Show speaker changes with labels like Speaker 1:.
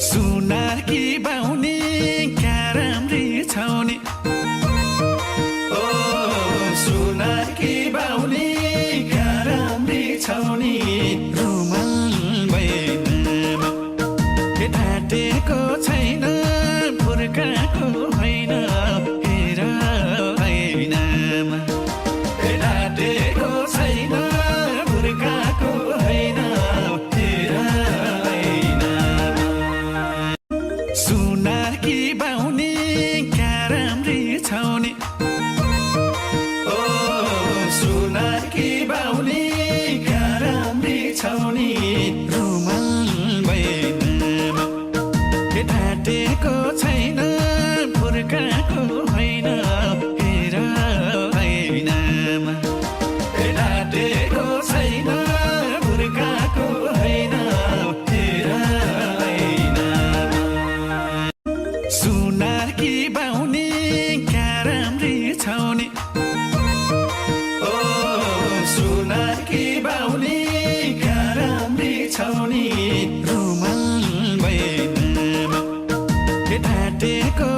Speaker 1: सुनार कि बाहुनी क्या राम्री छाउने ओ सुनार कि बाहुनी क्या राम्री छाउने रुमाल बैनामा ढाटेको छैन फुर्काको होइन हेर ऐनामा ढाटेको छैन फुर्काको होइन हेर सुनार कि बाहुनी क्या राम्री छाउने ओ सुनार कि बाहुनी क्या राम्री छाउने रुमाल बैनामा ढाटेको छैन फुर्काको होइन हेर ऐनामा ढाटेको छैन फुर्काको होइन हेर सुनार कि बाहुनी क्या राम्री छाउने ओ सुनार कि बाहुनी क्या राम्री छाउने रुमाल बैनामा ढाटेको